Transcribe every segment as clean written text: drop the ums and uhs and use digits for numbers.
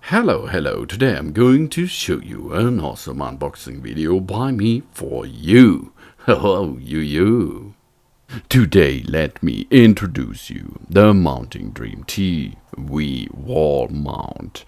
Hello, today I'm going to show you an awesome unboxing video by me for you. Hello, you. Today let me introduce you the Mounting Dream TV wall mount.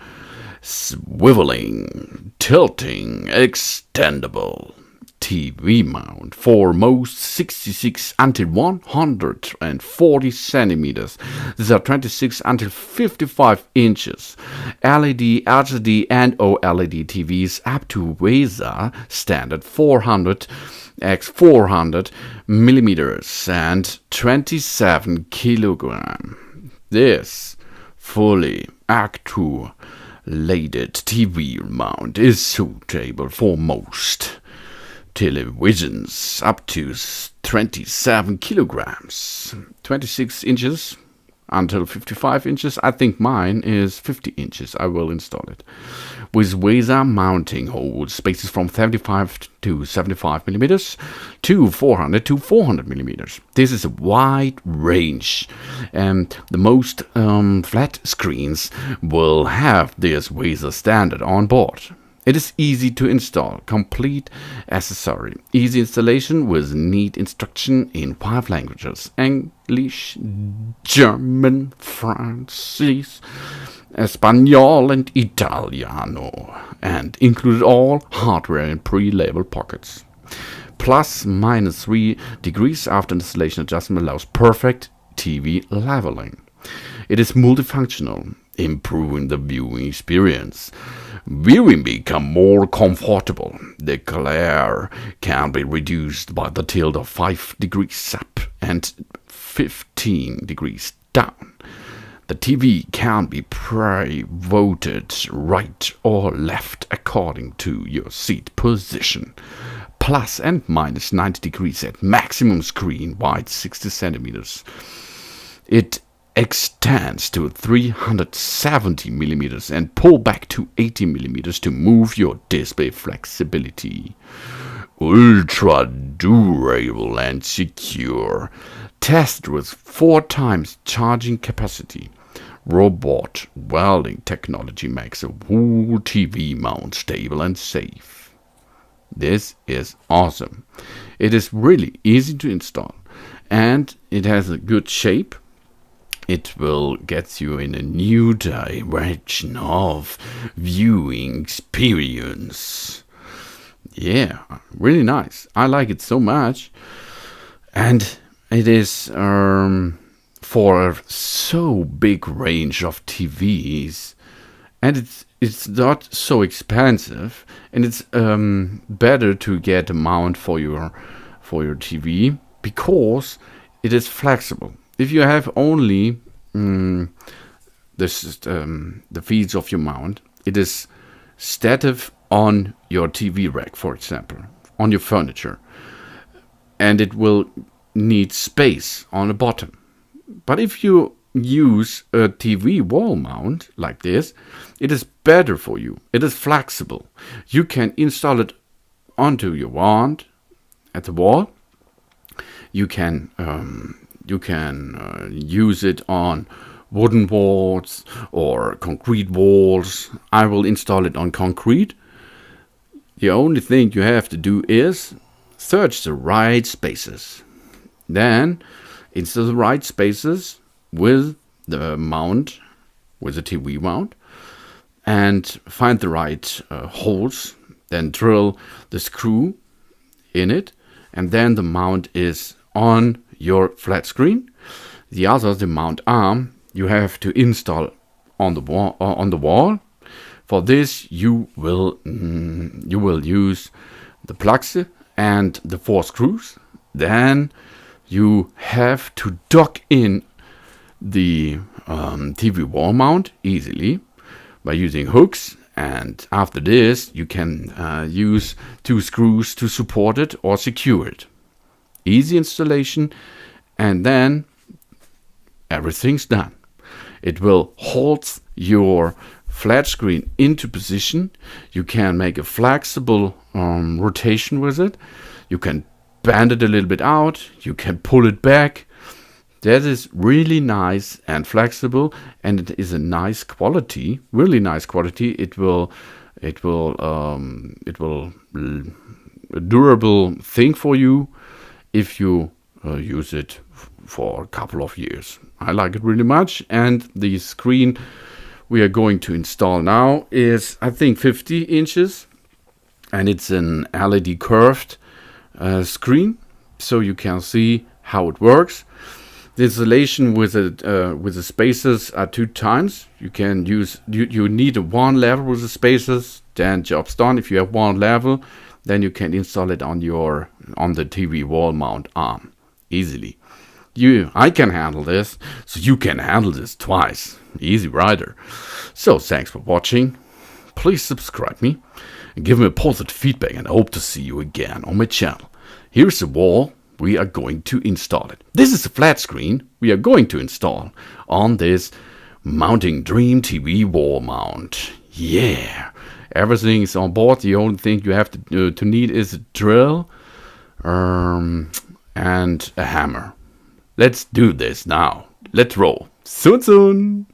Swiveling, tilting, extendable TV mount for most 66 until 140 centimeters. These are 26 until 55 inches. LED, LCD, and OLED TVs up to VESA standard 400x400mm and 27 kilogram. This fully actuated TV mount is suitable for most televisions up to 27 kilograms, 26 inches until 55 inches. I think mine is 50 inches. I will install it. With VESA mounting holes, spaces from 75 to 75 millimeters to 400 to 400 millimeters. This is a wide range, and the most flat screens will have this VESA standard on board. It is easy to install, complete accessory, easy installation with neat instruction in 5 languages: English, German, French, Espanol, and Italiano, and included all hardware in pre-label pockets. ±3 degrees after installation adjustment allows perfect TV leveling. It is multifunctional, improving the viewing experience. Viewing become more comfortable. The glare can be reduced by the tilt of 5 degrees up and 15 degrees down. The TV can be pivoted right or left according to your seat position. Plus and minus 90 degrees at maximum screen wide 60 centimeters. It extends to 370 millimeters and pull back to 80 millimeters to move your display flexibility. Ultra durable and secure. Tested with 4 times charging capacity. Robot welding technology makes a whole TV mount stable and safe. This is awesome. It is really easy to install, and it has a good shape. It will get you in a new direction of viewing experience. Yeah, really nice. I like it so much. And it is for a so big range of TVs. And it's not so expensive. And it's better to get a mount for your TV because it is flexible. If you have only the feeds of your mount, it is stative on your TV rack, for example, on your furniture, and it will need space on the bottom. But if you use a TV wall mount like this, it is better for you. It is flexible. You can install it onto your wand at the wall. You can use it on wooden walls or concrete walls. I will install it on concrete. The only thing you have to do is search the right spaces. Then install the right spaces with the mount, with the TV mount, and find the right holes. Then drill the screw in it, and then the mount is on your flat screen. The mount arm, you have to install on the wall. For this, you will use the plugs and the 4 screws. Then you have to dock in the TV wall mount easily by using hooks. And after this, you can use 2 screws to support it or secure it. Easy installation, and then everything's done. It will hold your flat screen into position. You can make a flexible rotation with it. You can bend it a little bit out. You can pull it back. That is really nice and flexible, and it is a nice quality, really nice quality. It will a durable thing for you if you use it for a couple of years. I like it really much, and the screen we are going to install now is, I think, 50 inches, and it's an LED curved screen, so you can see how it works. The installation with the spacers are 2 times. You can use you need a 1 level with the spacers, then job's done. If you have 1 level, then you can install it on the TV wall mount arm easily. I can handle this, so you can handle this twice. Easy rider. So thanks for watching. Please subscribe me and give me a positive feedback, and I hope to see you again on my channel. Here's the wall. We are going to install it. This is a flat screen we are going to install on this Mounting Dream TV wall mount. Yeah, everything is on board. The only thing you have to need is a drill and a hammer. Let's do this now. Let's roll. Soon.